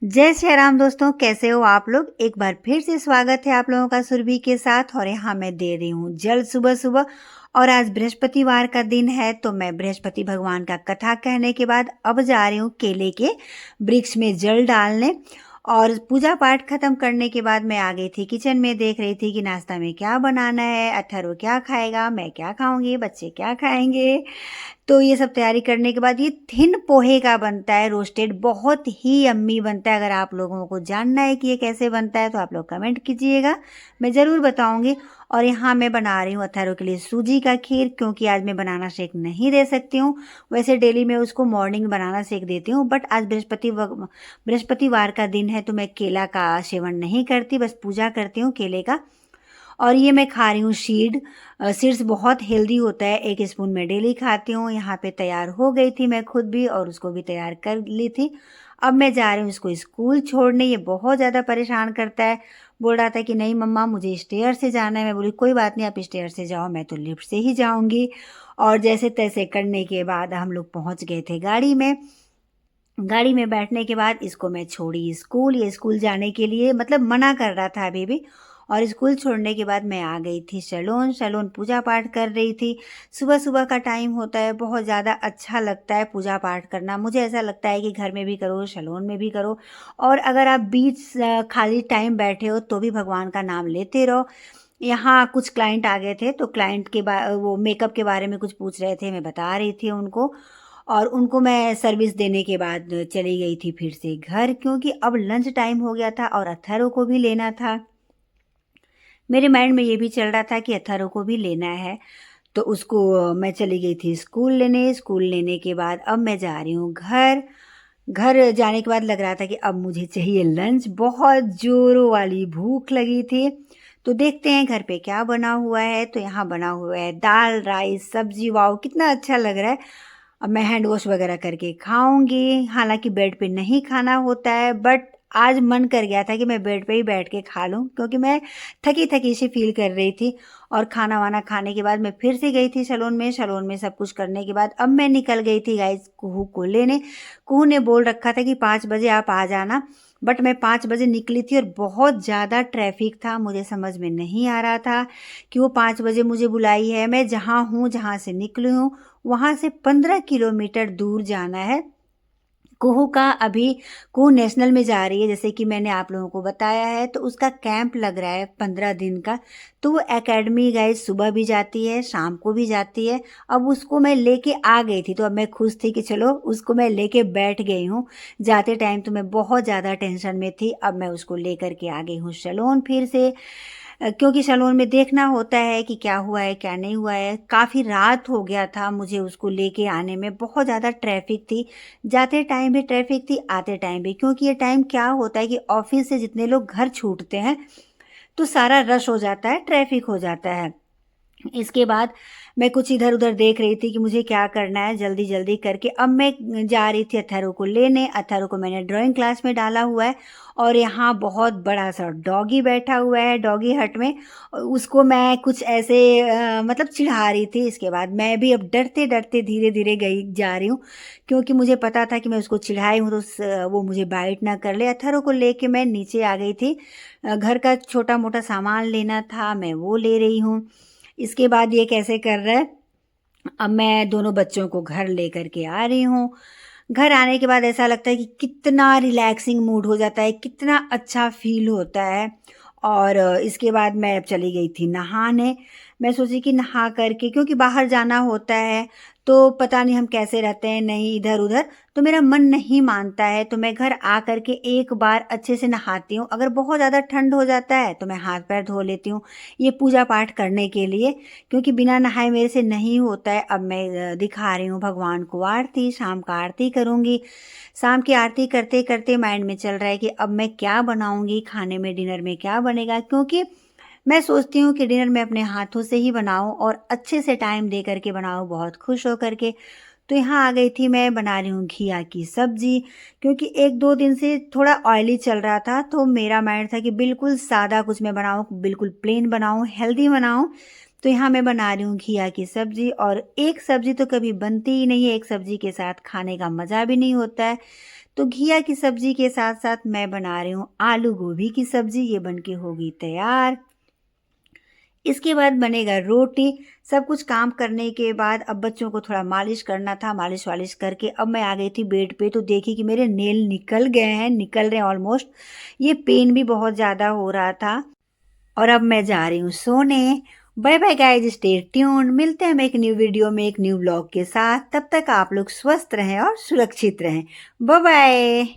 जय श्री राम दोस्तों, कैसे हो आप लोग। एक बार फिर से स्वागत है आप लोगों का सुरभि के साथ। और यहाँ मैं दे रही हूँ जल सुबह सुबह। और आज बृहस्पतिवार का दिन है, तो मैं बृहस्पति भगवान का कथा कहने के बाद अब जा रही हूँ केले के वृक्ष में जल डालने। और पूजा पाठ खत्म करने के बाद मैं आ गई थी किचन में, देख रही थी कि नाश्ता में क्या बनाना है, अथर्व क्या खाएगा, मैं क्या खाऊंगी, बच्चे क्या खाएंगे। तो ये सब तैयारी करने के बाद ये थिन पोहे का बनता है, रोस्टेड, बहुत ही यम्मी बनता है। अगर आप लोगों को जानना है कि ये कैसे बनता है तो आप लोग कमेंट कीजिएगा, मैं ज़रूर बताऊंगी। और यहाँ मैं बना रही हूँ अथर्व के लिए सूजी का खीर, क्योंकि आज मैं बनाना शेक नहीं दे सकती हूँ। वैसे डेली मैं उसको मॉर्निंग बनाना शेक देती हूँ, बट आज बृहस्पतिवार का दिन है तो मैं केला का सेवन नहीं करती, बस पूजा करती हूँ केले का। और ये मैं खा रही हूँ सीड्स बहुत हेल्दी होता है, 1 स्पून मैं डेली खाती हूँ। यहाँ पे तैयार हो गई थी मैं खुद भी, और उसको भी तैयार कर ली थी। अब मैं जा रही हूँ इसको स्कूल छोड़ने। ये बहुत ज़्यादा परेशान करता है, बोल रहा था कि नहीं मम्मा मुझे स्टेयर से जाना है। मैं बोली कोई बात नहीं, आप स्टेयर से जाओ, मैं तो लिफ्ट से ही जाऊँगी। और जैसे तैसे करने के बाद हम लोग पहुँच गए थे गाड़ी में। गाड़ी में बैठने के बाद इसको मैं छोड़ी स्कूल। ये स्कूल जाने के लिए मतलब मना कर रहा था अभी भी। और स्कूल छोड़ने के बाद मैं आ गई थी सैलून पूजा पाठ कर रही थी। सुबह सुबह का टाइम होता है, बहुत ज़्यादा अच्छा लगता है पूजा पाठ करना। मुझे ऐसा लगता है कि घर में भी करो, सैलून में भी करो। और अगर आप बीच खाली टाइम बैठे हो तो भी भगवान का नाम लेते रहो। यहाँ कुछ क्लाइंट आ गए थे, तो क्लाइंट के वो मेकअप के बारे में कुछ पूछ रहे थे, मैं बता रही थी उनको। और उनको मैं सर्विस देने के बाद चली गई थी फिर से घर, क्योंकि अब लंच टाइम हो गया था और अथर्व को भी लेना था। मेरे माइंड में ये भी चल रहा था कि अथर्व को भी लेना है, तो उसको मैं चली गई थी स्कूल लेने के बाद अब मैं जा रही हूँ घर। घर जाने के बाद लग रहा था कि अब मुझे चाहिए लंच, बहुत जोरों वाली भूख लगी थी। तो देखते हैं घर पे क्या बना हुआ है। तो यहाँ बना हुआ है दाल, राइस, सब्जी। वाओ कितना अच्छा लग रहा है। अब मैं हैंड वॉश वगैरह करके खाऊंगी। हालांकि बेड पे नहीं खाना होता है, बट आज मन कर गया था कि मैं बेड पे ही बैठ के खा लूं, क्योंकि मैं थकी थकी सी फील कर रही थी। और खाना वाना खाने के बाद मैं फिर से गई थी सैलून में सब कुछ करने के बाद अब मैं निकल गई थी गाइस कुहू को लेने। कुहू ने बोल रखा था कि 5 बजे आप आ जाना, बट मैं 5 बजे निकली थी और बहुत ज़्यादा ट्रैफिक था। मुझे समझ में नहीं आ रहा था कि वो 5 बजे मुझे बुलाई है। मैं जहाँ हूँ, जहाँ से निकली हूँ, वहाँ से 15 किलोमीटर दूर जाना है। कुहू का अभी कुहू नेशनल में जा रही है, जैसे कि मैंने आप लोगों को बताया है। तो उसका कैंप लग रहा है 15 दिन का। तो वो एकेडमी गाइस सुबह भी जाती है, शाम को भी जाती है। अब उसको मैं लेके आ गई थी, तो अब मैं खुश थी कि चलो उसको मैं लेके बैठ गई हूँ। जाते टाइम तो मैं बहुत ज़्यादा टेंशन में थी, अब मैं उसको लेकर के आ गई हूँ सैलून फिर से। क्योंकि सैलून में देखना होता है कि क्या हुआ है क्या नहीं हुआ है। काफ़ी रात हो गया था मुझे उसको लेके आने में, बहुत ज़्यादा ट्रैफिक थी। जाते टाइम भी ट्रैफिक थी, आते टाइम भी, क्योंकि ये टाइम क्या होता है कि ऑफिस से जितने लोग घर छूटते हैं तो सारा रश हो जाता है, ट्रैफिक हो जाता है। इसके बाद मैं कुछ इधर उधर देख रही थी कि मुझे क्या करना है जल्दी जल्दी करके। अब मैं जा रही थी अथर्व को लेने। अथर्व को मैंने ड्राइंग क्लास में डाला हुआ है, और यहाँ बहुत बड़ा सा डॉगी बैठा हुआ है डॉगी हट में। उसको मैं कुछ ऐसे मतलब चिढ़ा रही थी। इसके बाद मैं भी अब डरते डरते धीरे धीरे गई जा रही हूँ, क्योंकि मुझे पता था कि मैं उसको चिढ़ाई हूँ तो वो मुझे बाइट ना कर ले। अथर्व को लेके मैं नीचे आ गई थी। घर का छोटा मोटा सामान लेना था, मैं वो ले रही हूँ। इसके बाद ये कैसे कर रहा है, अब मैं दोनों बच्चों को घर लेकर के आ रही हूँ। घर आने के बाद ऐसा लगता है कि कितना रिलैक्सिंग मूड हो जाता है, कितना अच्छा फील होता है। और इसके बाद मैं अब चली गई थी नहाने। मैं सोची कि नहा करके, क्योंकि बाहर जाना होता है तो पता नहीं हम कैसे रहते हैं, नहीं इधर उधर, तो मेरा मन नहीं मानता है। तो मैं घर आ करके एक बार अच्छे से नहाती हूँ। अगर बहुत ज़्यादा ठंड हो जाता है तो मैं हाथ पैर धो लेती हूँ, ये पूजा पाठ करने के लिए, क्योंकि बिना नहाए मेरे से नहीं होता है। अब मैं दिखा रही हूँ भगवान को आरती, शाम का आरती करूँगी। शाम की आरती करते करते माइंड में चल रहा है कि अब मैं क्या बनाऊँगी खाने में, डिनर में क्या बनेगा, क्योंकि मैं सोचती हूँ कि डिनर मैं अपने हाथों से ही बनाऊँ और अच्छे से टाइम दे करके बनाऊँ, बहुत खुश हो करके। तो यहाँ आ गई थी, मैं बना रही हूँ घिया की सब्जी, क्योंकि 1-2 दिन से थोड़ा ऑयली चल रहा था। तो मेरा माइंड था कि बिल्कुल सादा कुछ मैं बनाऊँ, बिल्कुल प्लेन बनाऊँ, हेल्दी बनाऊँ। तो यहाँ मैं बना रही हूँ घिया की सब्जी। और एक सब्जी तो कभी बनती ही नहीं है, एक सब्जी के साथ खाने का मज़ा भी नहीं होता है। तो घिया की सब्जी के साथ साथ मैं बना रही हूँ आलू गोभी की सब्जी। ये बनके होगी तैयार। इसके बाद बनेगा रोटी। सब कुछ काम करने के बाद अब बच्चों को थोड़ा मालिश करना था, मालिश वालिश करके अब मैं आ गई थी बेड पे, तो देखी कि मेरे नेल निकल गए हैं, निकल रहे हैं ऑलमोस्ट। ये पेन भी बहुत ज़्यादा हो रहा था और अब मैं जा रही हूँ सोने। Bye bye guys, stay tuned. मिलते हैं हम एक न्यू वीडियो में एक न्यू ब्लॉग के साथ। तब तक आप लोग स्वस्थ रहें और सुरक्षित रहें। Bye bye.